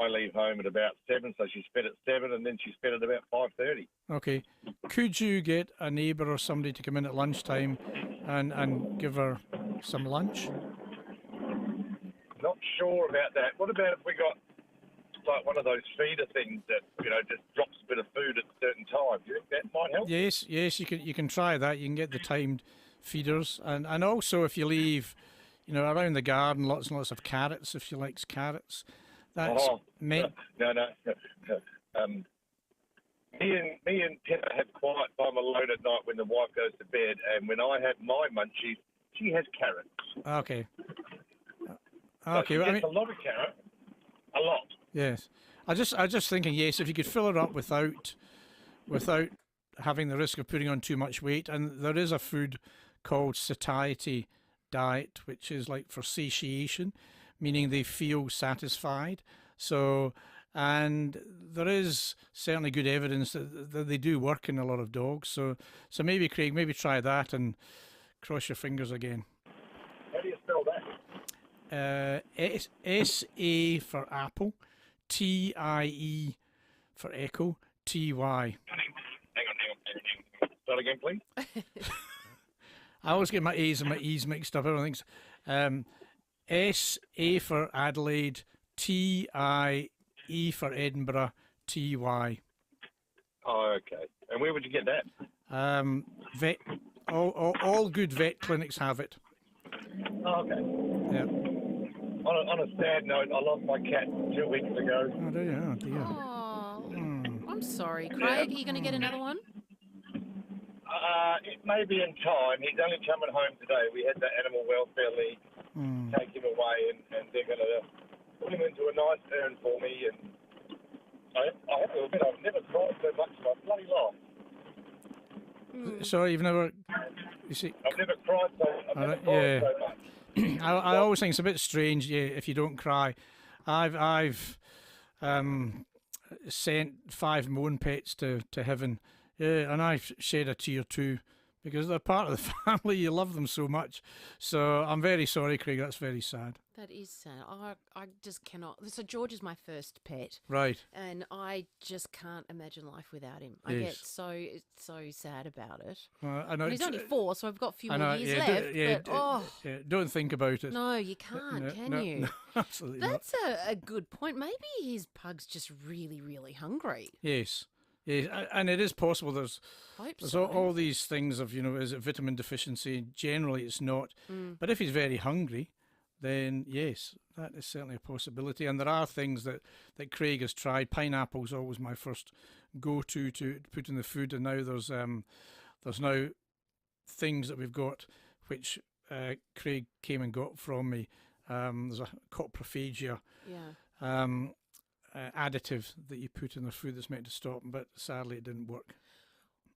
I leave home at about 7, so she's fed at 7, and then she's fed at about 5:30. Okay. Could you get a neighbour or somebody to come in at lunchtime and give her some lunch? Not sure about that. What about if we got like one of those feeder things that just drops a bit of food at certain times? Do you think that might help? Yes, you can try that. You can get the timed feeders, and also if you leave, around the garden, lots and lots of carrots if she likes carrots. That's No. Me and Pepper have quiet time alone at night when the wife goes to bed, and when I have my munchies, she has carrots. Okay. Okay. Well, she gets a lot of carrot. A lot. Yes. I just thinking, yes, if you could fill her up without having the risk of putting on too much weight, and there is a food called satiety diet, which is like for satiation, meaning they feel satisfied. So, and there is certainly good evidence that they do work in a lot of dogs. So maybe, Craig, try that and cross your fingers again. How do you spell that? S-A for apple, T-I-E for echo, T-Y. Hang on. Start again, please. I always get my A's and my E's mixed up. Everything's S-A for Adelaide, T-I-E for Edinburgh, T-Y. Oh, okay. And where would you get that? Vet. All good vet clinics have it. Oh, okay. Yeah. On a sad note, I lost my cat 2 weeks ago. Oh, do you? Oh, dear. Oh, I'm sorry. Craig, are you going to get another one? It may be in time. He's only coming home today. We had the Animal Welfare League take him away, and they're going to put him into a nice urn for me. And I have to admit, I've never cried so much in my bloody life. Sorry, you've never... You see, I've never cried so much. I always think it's a bit strange, if you don't cry. I've sent 5 moan pets to heaven, and I've shed a tear too, because they're part of the family. You love them so much. So I'm very sorry, Craig. That's very sad. That is sad. I just cannot. So George is my first pet. Right. And I just can't imagine life without him. I Yes. get so sad about it. I know And he's only 4, so I've got a few I more know, years left. don't think about it. No, you can't, can No, you? no, absolutely not. That's a good point. Maybe his pug's just really, really hungry. Yes. Yeah, and it is possible. There's So. all these things of, is it vitamin deficiency? Generally, it's not. But if he's very hungry, then yes, that is certainly a possibility. And there are things that Craig has tried. Pineapple's always my first go-to to put in the food, and now there's now things that we've got which Craig came and got from me. There's a coprophagia. Yeah. Additive that you put in the food that's meant to stop, but sadly it didn't work.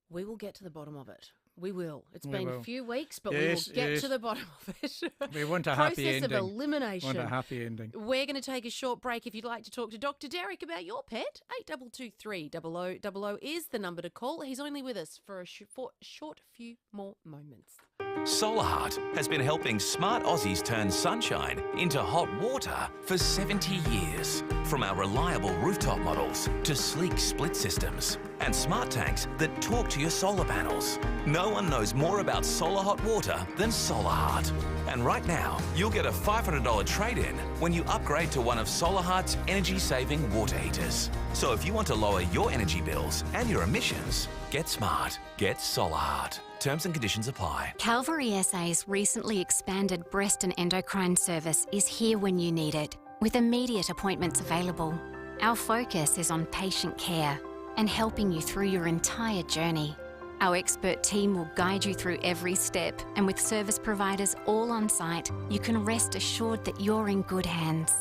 We will get to the bottom of it. We will. It's We been will. a few weeks, but Yes, we will get yes. to the bottom of it. We want a happy Process ending. of elimination. Want a happy ending. We're going to take a short break. If you'd like to talk to Dr. Derek about your pet, 8223 0000 is the number to call. He's only with us for a short few more moments. Solar Heart has been helping smart Aussies turn sunshine into hot water for 70 years. From our reliable rooftop models to sleek split systems and smart tanks that talk to your solar panels. No one knows more about solar hot water than Solar Heart. And right now, you'll get a $500 trade-in when you upgrade to one of Solar Heart's energy-saving water heaters. So if you want to lower your energy bills and your emissions, get smart. Get Solar Heart. Terms and conditions apply. Calvary SA's recently expanded breast and endocrine service is here when you need it, with immediate appointments available. Our focus is on patient care and helping you through your entire journey. Our expert team will guide you through every step, and with service providers all on site, you can rest assured that you're in good hands.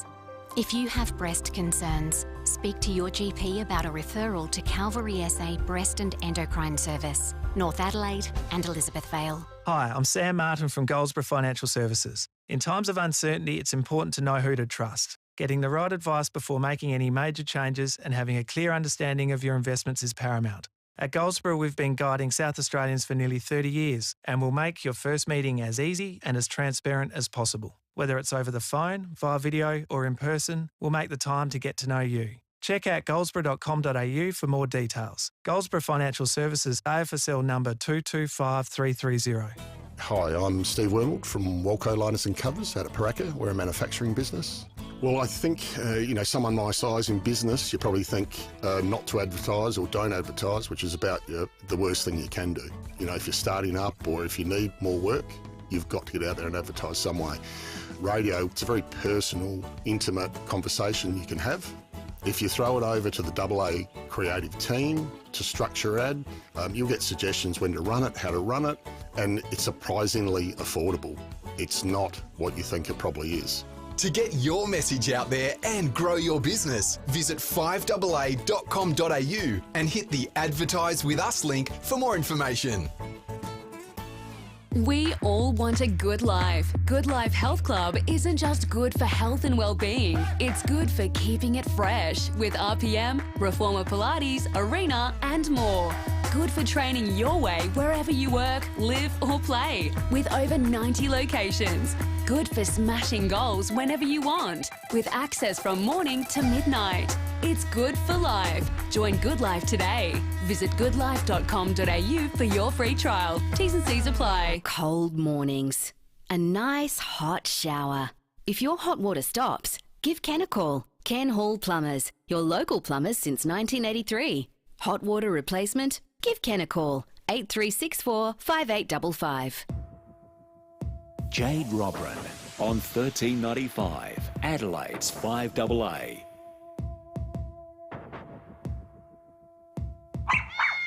If you have breast concerns, speak to your GP about a referral to Calvary SA Breast and Endocrine Service, North Adelaide and Elizabeth Vale. Hi, I'm Sam Martin from Goldsborough Financial Services. In times of uncertainty, it's important to know who to trust. Getting the right advice before making any major changes and having a clear understanding of your investments is paramount. At Goldsborough, we've been guiding South Australians for nearly 30 years and will make your first meeting as easy and as transparent as possible. Whether it's over the phone, via video or in person, we'll make the time to get to know you. Check out goldsboro.com.au for more details. Goldsboro Financial Services, AFSL number 225330. Hi, I'm Steve Wormald from Walco Liners and Covers out at FIVEAA. We're a manufacturing business. Well, I think, someone my size in business, you probably think not to advertise or don't advertise, which is about the worst thing you can do. If you're starting up or if you need more work, you've got to get out there and advertise some way. Radio, it's a very personal, intimate conversation you can have. If you throw it over to the AA creative team to structure ad, you'll get suggestions when to run it, how to run it, and it's surprisingly affordable. It's not what you think it probably is. To get your message out there and grow your business, visit fiveaa.com.au and hit the Advertise With Us link for more information. We all want a good life. Good Life Health Club isn't just good for health and well-being, it's good for keeping it fresh with RPM, Reformer Pilates, Arena and more. Good for training your way wherever you work, live or play with over 90 locations. Good for smashing goals whenever you want with access from morning to midnight. It's good for life. Join Good Life today. Visit goodlife.com.au for your free trial. T's and C's apply. Cold mornings. A nice hot shower. If your hot water stops, give Ken a call. Ken Hall Plumbers, your local plumbers since 1983. Hot water replacement? Give Ken a call. 8364 5855. Jade Robran on 1395, Adelaide's 5AA.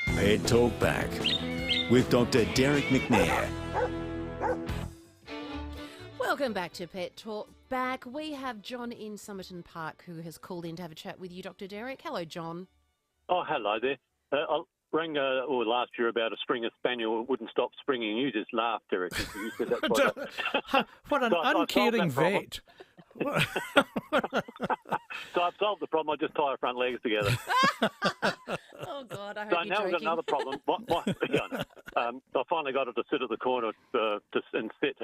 Pet Talk Back with Dr. Derek McNair. Welcome back to Pet Talk Back. We have John in Somerton Park who has called in to have a chat with you, Dr. Derek. Hello, John. Oh, hello there. I rang last year about a Springer Spaniel that wouldn't stop springing. You just laughed, Derek. You said that's what an uncaring vet. So I've solved the problem. I just tie her front legs together. Oh, God, I hope so you're now joking. we've got another problem. I finally got her to sit at the corner and sit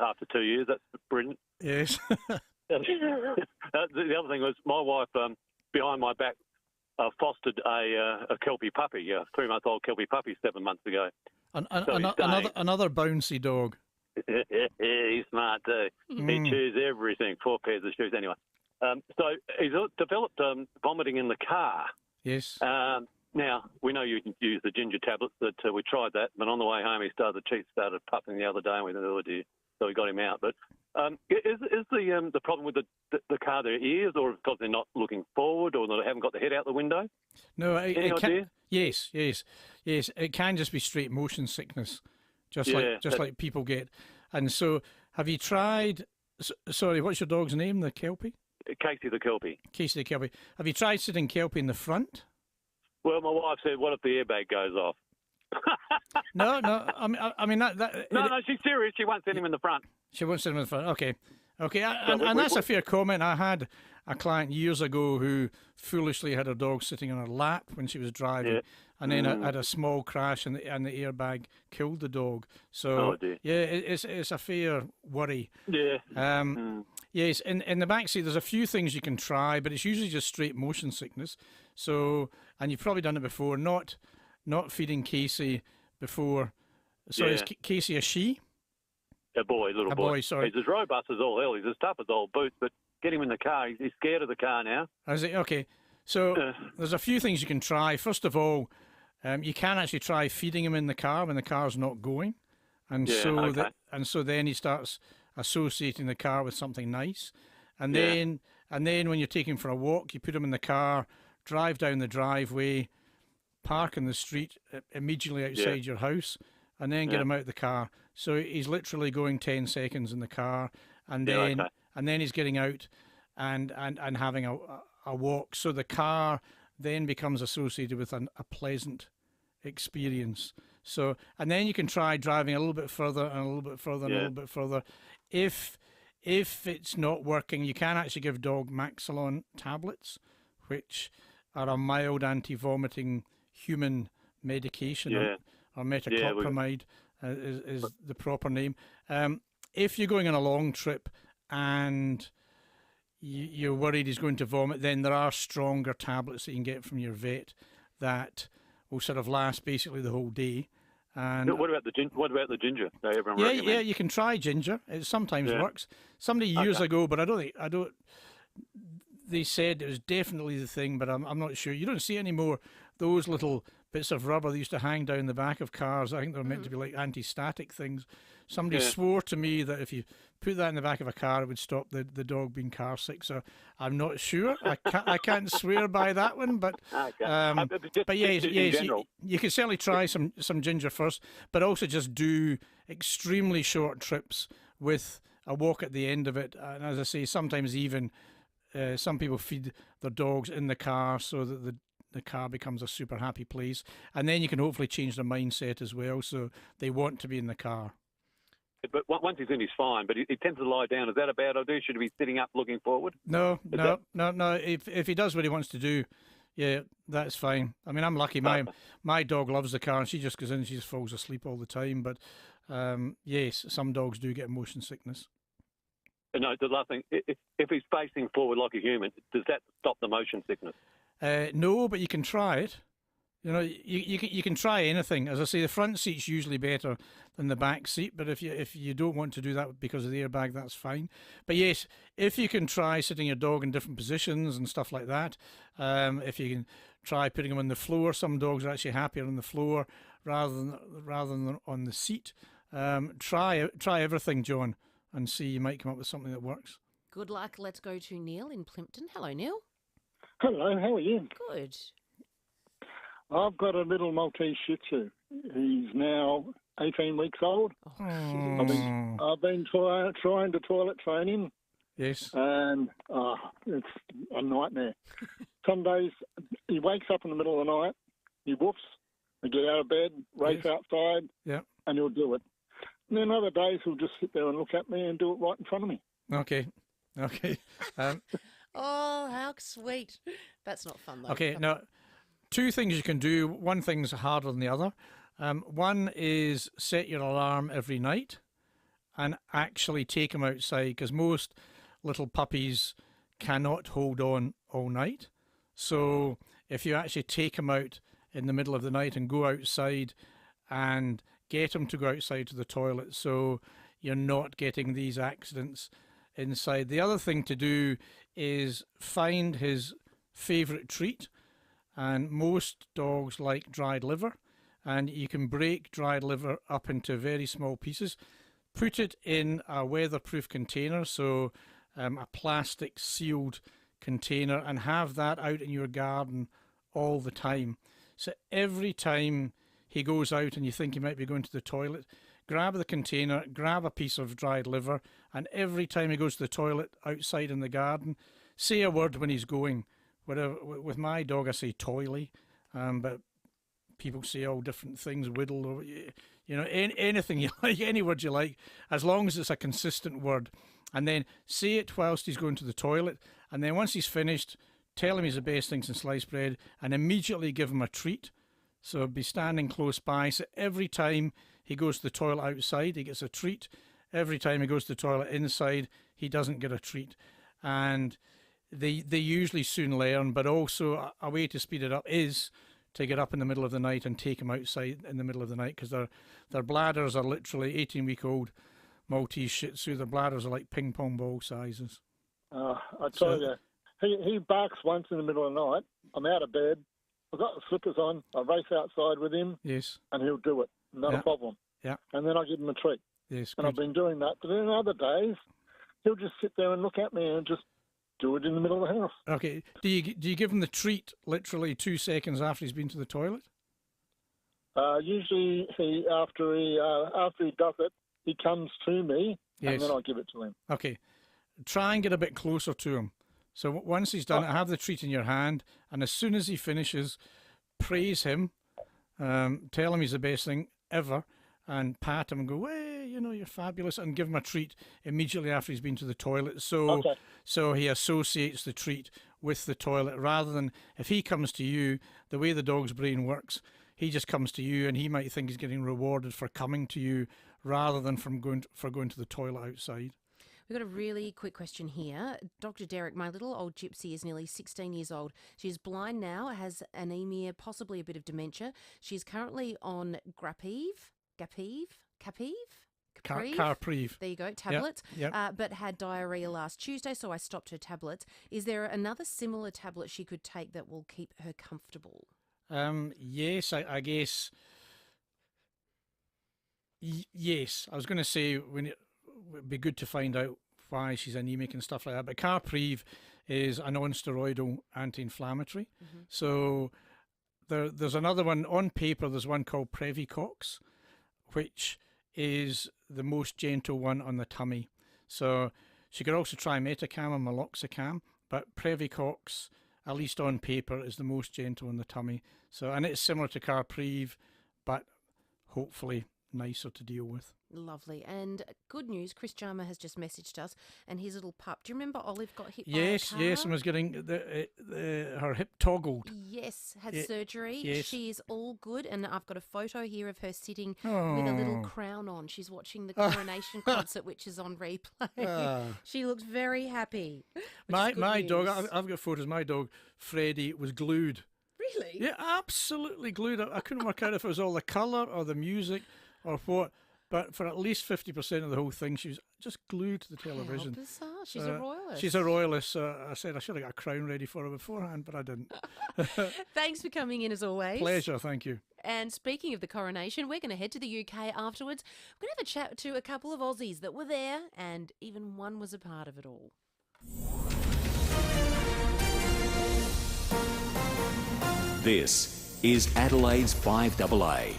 after 2 years. That's brilliant. Yes. The other thing was my wife, behind my back, fostered a Kelpie puppy, a 3-month-old Kelpie puppy 7 months ago. Another bouncy dog. He's smart too. He chews everything, 4 pairs of shoes. Anyway, so he's developed vomiting in the car. Yes. Now, we know you can use the ginger tablets. We tried that, but on the way home, the cheek started puffing the other day, and we thought, oh dear. So we got him out. But is the problem with the car their ears, or because they're not looking forward, or they haven't got the head out the window? No, Any idea? Yes. It can just be straight motion sickness, just like people get. And so, have you tried? Sorry, what's your dog's name? The Kelpie? Casey the Kelpie. Casey the Kelpie. Have you tried sitting Kelpie in the front? Well, my wife said, "What if the airbag goes off?" No. I mean that. No, she's serious. She won't sit him in the front. She won't sit him in the front. Okay. And that's a fair comment. I had a client years ago who foolishly had her dog sitting on her lap when she was driving, and then had a small crash, and the airbag killed the dog. So it's a fair worry. Yeah. Yes, in the back seat, there's a few things you can try, but it's usually just straight motion sickness. So, and you've probably done it before. Not feeding Casey before. Sorry, is Casey a she? A boy, little boy. Sorry. He's as robust as all hell. He's as tough as old boots, but get him in the car. He's scared of the car now. Is it? Okay. So there's a few things you can try. First of all, you can actually try feeding him in the car when the car's not going. And so then he starts associating the car with something nice. And then when you're taking him for a walk, you put him in the car, drive down the driveway, park in the street immediately outside your house, and then get him out of the car. So he's literally going 10 seconds in the car, and then he's getting out and having a walk. So the car then becomes associated with a pleasant experience. So, and then you can try driving a little bit further and a little bit further and a little bit further. If it's not working, you can actually give dog Maxilon tablets, which are a mild anti-vomiting human medication, or metoclopramide is the proper name. If you're going on a long trip and you're worried he's going to vomit, then there are stronger tablets that you can get from your vet that will sort of last basically the whole day. And what about the ginger? Everyone yeah, recommends? you can try ginger. It sometimes works. Somebody years ago, but I don't. They said it was definitely the thing, but I'm not sure. You don't see any more those little bits of rubber that used to hang down the back of cars. I think they're meant to be like anti-static things. Somebody swore to me that if you put that in the back of a car, it would stop the dog being car sick. So I'm not sure. I can't swear by that one, but but yes, you can certainly try some ginger first, but also just do extremely short trips with a walk at the end of it. And as I say, sometimes even some people feed their dogs in the car so that the car becomes a super happy place, and then you can hopefully change their mindset as well, so they want to be in the car. But once he's in, he's fine. But he tends to lie down. Is that a bad idea? Should he be sitting up, looking forward? No. If he does what he wants to do, yeah, that's fine. I mean, I'm lucky. My dog loves the car, and she just goes in and she just falls asleep all the time. But yes, some dogs do get motion sickness. No, the last thing, if he's facing forward like a human, does that stop the motion sickness? No, but you can try it. You know, you can try anything. As I say, the front seat's usually better than the back seat, but if you don't want to do that because of the airbag, that's fine. But yes, if you can try sitting your dog in different positions and stuff like that, if you can try putting them on the floor, some dogs are actually happier on the floor rather than on the seat. Try everything, John, and see, you might come up with something that works. Good luck. Let's go to Neil in Plimpton. Hello, Neil. Hello, how are you? Good. I've got a little Maltese Shih Tzu. He's now 18 weeks old. Oh, I've been trying to toilet train him. Yes. And it's a nightmare. Some days he wakes up in the middle of the night, he woofs, I get out of bed, race outside, and he'll do it. And then other days he'll just sit there and look at me and do it right in front of me. Okay. Oh, how sweet. That's not fun, though. Okay, now, two things you can do. One thing's harder than the other. One is set your alarm every night and actually take them outside, because most little puppies cannot hold on all night. So if you actually take them out in the middle of the night and go outside and get them to go outside to the toilet, so you're not getting these accidents inside. The other thing to do is find his favourite treat, and most dogs like dried liver, and you can break dried liver up into very small pieces, put it in a weatherproof container, so a plastic sealed container, and have that out in your garden all the time. So every time he goes out and you think he might be going to the toilet, grab the container, grab a piece of dried liver, and every time he goes to the toilet outside in the garden, say a word when he's going. Whatever, with my dog, I say toily, but people say all different things, whittle, or anything you like, any word you like, as long as it's a consistent word. And then say it whilst he's going to the toilet, and then once he's finished, tell him he's the best thing since sliced bread, and immediately give him a treat. So be standing close by. So every time he goes to the toilet outside, he gets a treat. Every time he goes to the toilet inside, he doesn't get a treat. And they usually soon learn, but also a way to speed it up is to get up in the middle of the night and take them outside in the middle of the night, because their bladders are literally 18-week-old Maltese Shih Tzu. Their bladders are like ping pong ball sizes. I tell you, he barks once in the middle of the night. I'm out of bed. I've got the slippers on. I race outside with him. Yes. And he'll do it. Not a problem. Yeah. And then I give him a treat. Yes. And I've been doing that. But then other days, he'll just sit there and look at me and just do it in the middle of the house. Okay. Do you give him the treat literally 2 seconds after he's been to the toilet? Usually, after he does it, he comes to me, yes, and then I give it to him. Okay. Try and get a bit closer to him. So once he's done it, have the treat in your hand, and as soon as he finishes, praise him, tell him he's the best thing ever, and pat him and go, hey, you're fabulous, and give him a treat immediately after he's been to the toilet. So he associates the treat with the toilet, rather than if he comes to you, the way the dog's brain works, he just comes to you and he might think he's getting rewarded for coming to you rather than for going to the toilet outside. We've got a really quick question here. Dr. Derek, my little old gypsy is nearly 16 years old. She's blind now, has anemia, possibly a bit of dementia. She's currently on Caprive. There you go, tablets. Yep. But had diarrhea last Tuesday, so I stopped her tablets. Is there another similar tablet she could take that will keep her comfortable? Yes, I guess. Yes, I was going to say it would be good to find out why she's anemic and stuff like that. But Caprive is a non-steroidal anti-inflammatory. Mm-hmm. So there's another one on paper. There's one called Previcox, which is the most gentle one on the tummy. So she could also try Metacam and Meloxicam, but Previcox, at least on paper, is the most gentle on the tummy. So, and it's similar to Caprive, but hopefully nicer to deal with. Lovely. And good news, Chris Jarmer has just messaged us, and his little pup. Do you remember Olive got hit by a car? Yes, and was getting her hip toggled. Yes, had surgery. Yes. She is all good, and I've got a photo here of her sitting with a little crown on. She's watching the coronation concert, which is on replay. She looks very happy. My dog, I've got photos. My dog, Freddie, was glued. Really? Yeah, absolutely glued. I couldn't work out if it was all the colour or the music or what. But for at least 50% of the whole thing, she was just glued to the television. How bizarre. She's a royalist. She's a royalist. So I said I should have got a crown ready for her beforehand, but I didn't. Thanks for coming in as always. Pleasure, thank you. And speaking of the coronation, we're going to head to the UK afterwards. We're going to have a chat to a couple of Aussies that were there, and even one was a part of it all. This is Adelaide's FIVEAA.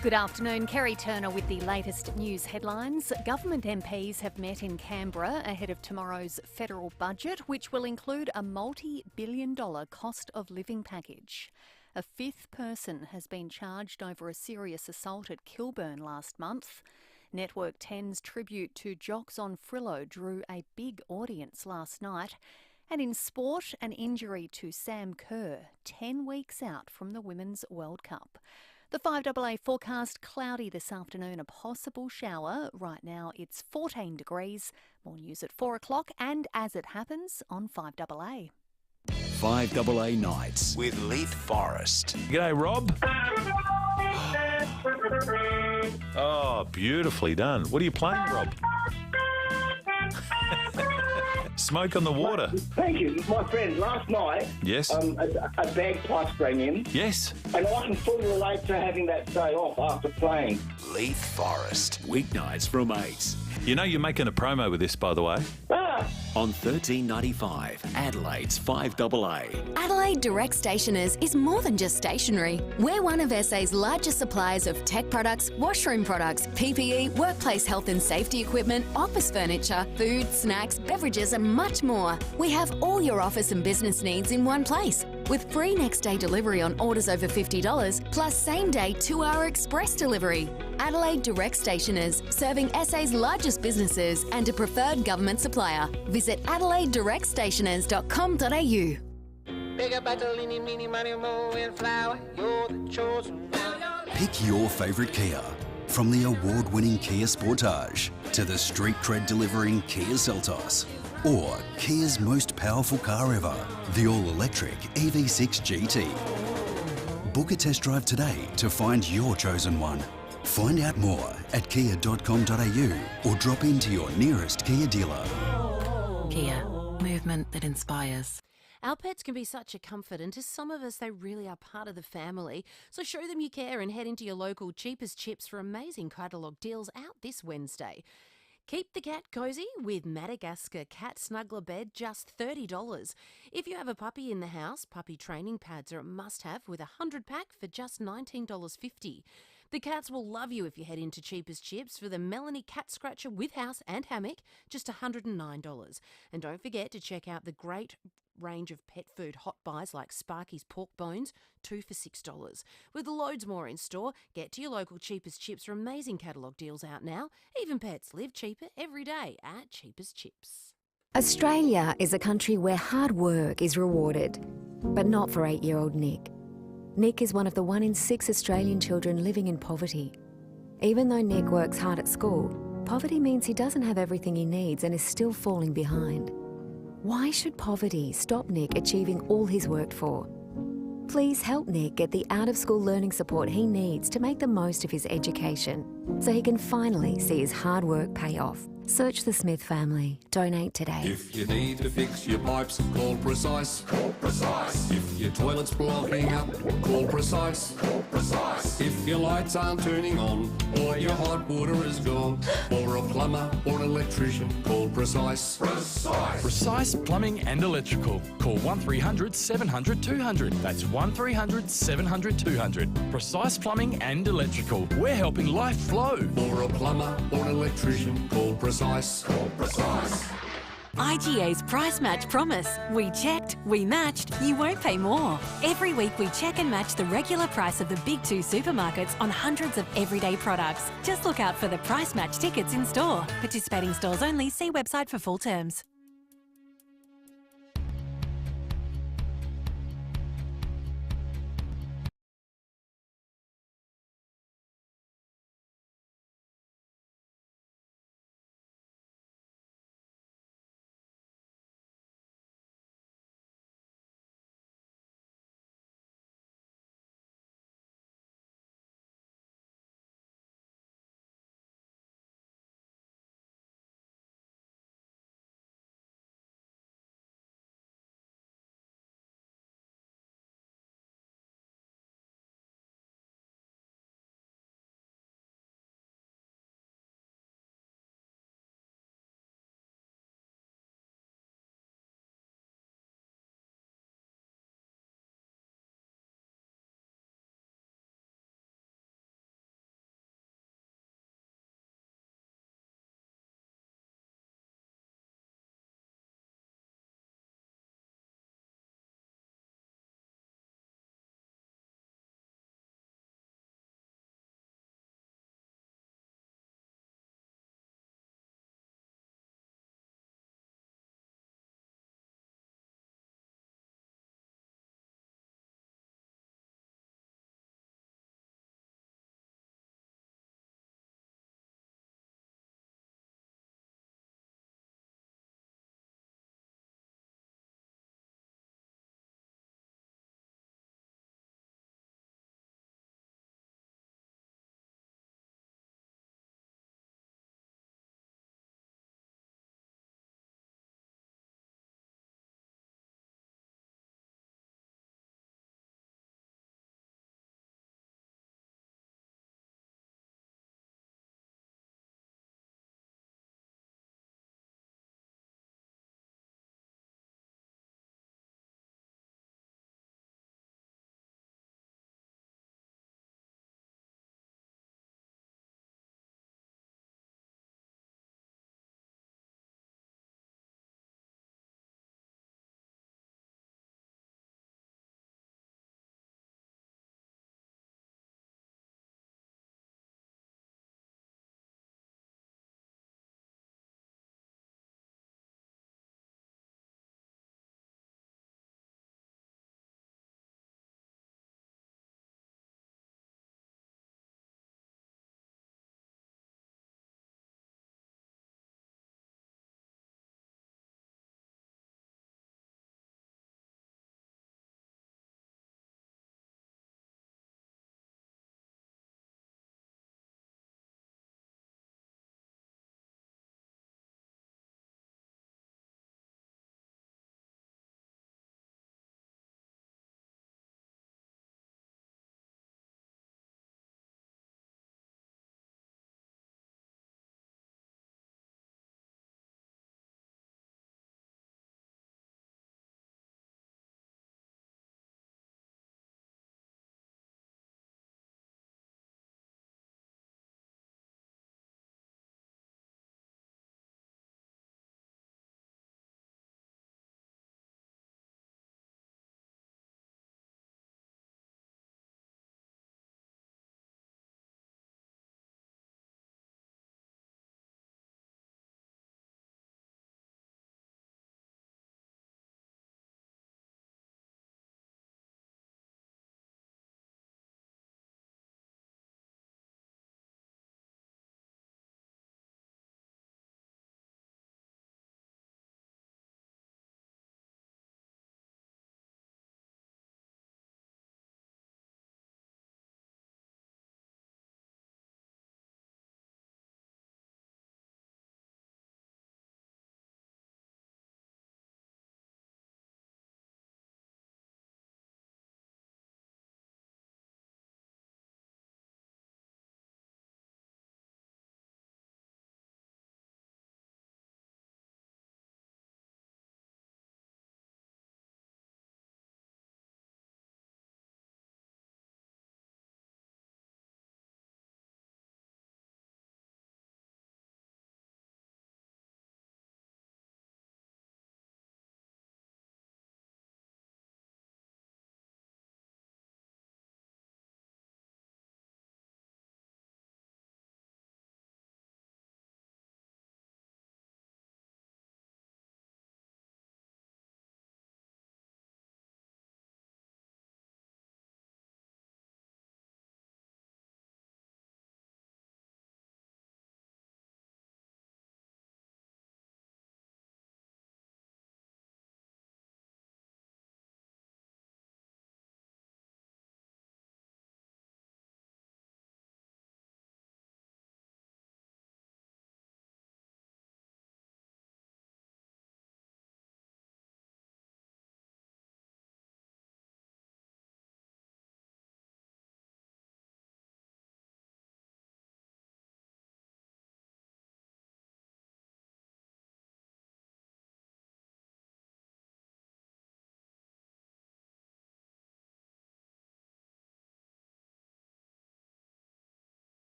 Good afternoon, Kerry Turner with the latest news headlines. Government MPs have met in Canberra ahead of tomorrow's federal budget, which will include a multi-billion-dollar cost of living package. A fifth person has been charged over a serious assault at Kilburn last month. Network 10's tribute to Jocks on Frillo drew a big audience last night. And in sport, an injury to Sam Kerr, 10 weeks out from the Women's World Cup. The FIVEAA forecast cloudy this afternoon, a possible shower. Right now it's 14 degrees. More news at 4 o'clock and as it happens on FIVEAA. FIVEAA Nights with Leith Forrest. G'day, Rob. Oh, beautifully done. What are you playing, Rob? Smoke on the water. Thank you. My friend, last night, yes, a bagpipe sprang in. Yes. And I can fully relate to having that day off after playing. Leith Forrest. Weeknights from 8. You know you're making a promo with this, by the way. On $13.95, Adelaide's FIVEAA. Adelaide Direct Stationers is more than just stationery. We're one of SA's largest suppliers of tech products, washroom products, PPE, workplace health and safety equipment, office furniture, food, snacks, beverages and much more. We have all your office and business needs in one place. With free next day delivery on orders over $50, plus same day 2-hour express delivery. Adelaide Direct Stationers, serving SA's largest businesses and a preferred government supplier. Visit adelaideDirectStationers.com.au. Bigger battle, eeny, meeny, money, mo, and flower. You're the chosen one. Pick your favourite Kia. From the award-winning Kia Sportage to the street cred delivering Kia Seltos. Or Kia's most powerful car ever, the all-electric EV6 GT. Book a test drive today to find your chosen one. Find out more at kia.com.au or drop into your nearest Kia dealer. Kia, movement that inspires. Our pets can be such a comfort, and to some of us, they really are part of the family. So show them you care and head into your local Cheapest Chips for amazing catalogue deals out this Wednesday. Keep the cat cosy with Madagascar Cat Snuggler Bed, just $30. If you have a puppy in the house, puppy training pads are a must-have with a 100-pack for just $19.50. The cats will love you if you head into Cheapest Chips for the Melanie Cat Scratcher with house and hammock, just $109. And don't forget to check out the great range of pet food hot buys like Sparky's Pork Bones, 2 for $6. With loads more in store, get to your local Cheapest Chips for amazing catalogue deals out now. Even pets live cheaper every day at Cheapest Chips. Australia is a country where hard work is rewarded, but not for 8-year-old Nick. Nick is one of the 1 in 6 Australian children living in poverty. Even though Nick works hard at school, poverty means he doesn't have everything he needs and is still falling behind. Why should poverty stop Nick achieving all he's worked for? Please help Nick get the out-of-school learning support he needs to make the most of his education, so he can finally see his hard work pay off. Search the Smith family. Donate today. If you need to fix your pipes, call Precise. Call Precise. If your toilet's blocking up, call Precise. Call Precise. If your lights aren't turning on, or your hot water is gone, or a plumber or an electrician, call Precise. Precise. Precise Plumbing and Electrical. Call 1300 700 200. That's 1300 700 200. Precise Plumbing and Electrical. We're helping life flow. Or a plumber or an electrician, call Precise. Call Precise. IGA's Price Match Promise. We checked, we matched, you won't pay more. Every week we check and match the regular price of the big two supermarkets on hundreds of everyday products. Just look out for the Price Match tickets in store. Participating stores only. See website for full terms.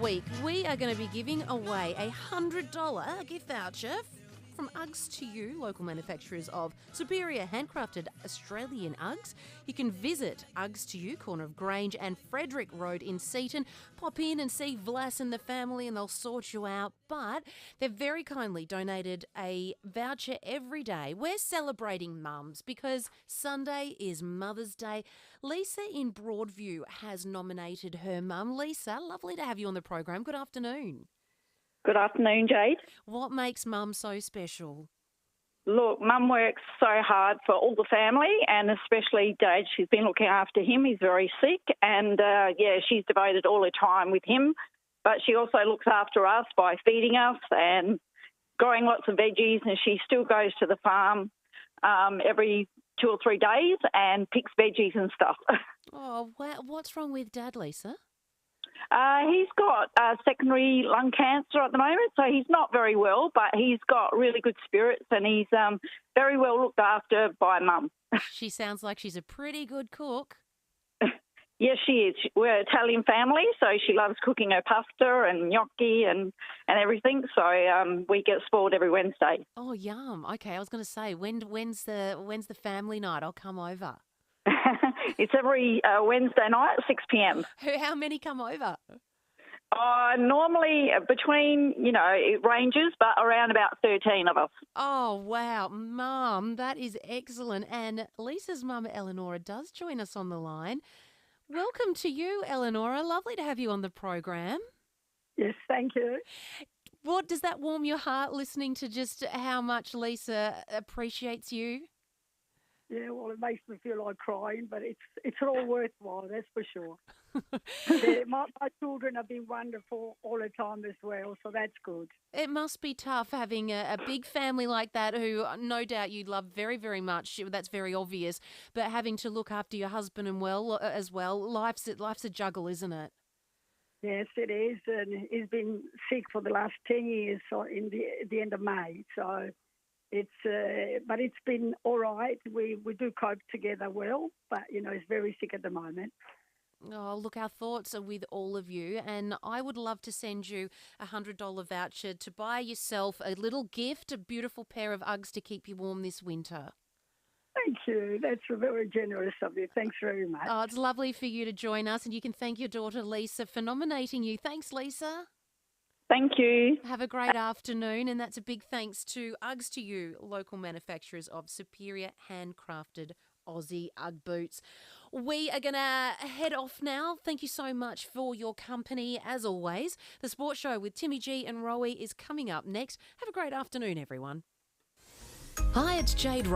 week, we are going to be giving away a $100 gift voucher from Uggs to You, local manufacturers of superior handcrafted Australian Uggs. You can visit Uggs to You, corner of Grange and Frederick Road in Seaton. Pop in and see Vlas and the family and they'll sort you out. But they've very kindly donated a voucher every day. We're celebrating mums because Sunday is Mother's Day. Lisa in Broadview has nominated her mum. Lisa, lovely to have you on the program. Good afternoon. Good afternoon, Jade. What makes Mum so special? Look, Mum works so hard for all the family and especially Jade. She's been looking after him. He's very sick and, she's devoted all her time with him. But she also looks after us by feeding us and growing lots of veggies, and she still goes to the farm every 2 or 3 days and picks veggies and stuff. Oh, wow. What's wrong with Dad, Lisa? He's got secondary lung cancer at the moment, so he's not very well, but he's got really good spirits and he's very well looked after by Mum. She sounds like she's a pretty good cook. Yes, she is. We're an Italian family, so she loves cooking her pasta and gnocchi and everything, so we get spoiled every Wednesday. Oh, yum. Okay, I was going to say, when's the family night? I'll come over. It's every Wednesday night at 6 p.m. How many come over? Normally between, it ranges, but around about 13 of us. Oh, wow. Mum, that is excellent. And Lisa's mum, Eleonora, does join us on the line. Welcome to you, Eleonora. Lovely to have you on the program. Yes, thank you. What does that warm your heart listening to just how much Lisa appreciates you? Yeah, well, it makes me feel like crying, but it's all worthwhile, that's for sure. My children have been wonderful all the time as well, so that's good. It must be tough having a big family like that who no doubt you love very, very much. That's very obvious. But having to look after your husband as well, life's a juggle, isn't it? Yes, it is. And he's been sick for the last 10 years, so in the end of May, so... but it's been all right. We do cope together well, but, he's very sick at the moment. Oh, look, our thoughts are with all of you, and I would love to send you a $100 voucher to buy yourself a little gift, a beautiful pair of Uggs to keep you warm this winter. Thank you. That's very generous of you. Thanks very much. Oh, it's lovely for you to join us, and you can thank your daughter Lisa for nominating you. Thanks, Lisa. Thank you. Have a great afternoon, and that's a big thanks to Uggs to You, local manufacturers of superior handcrafted Aussie Ugg boots. We are going to head off now. Thank you so much for your company, as always. The Sports Show with Timmy G and Rowie is coming up next. Have a great afternoon, everyone. Hi, it's Jade.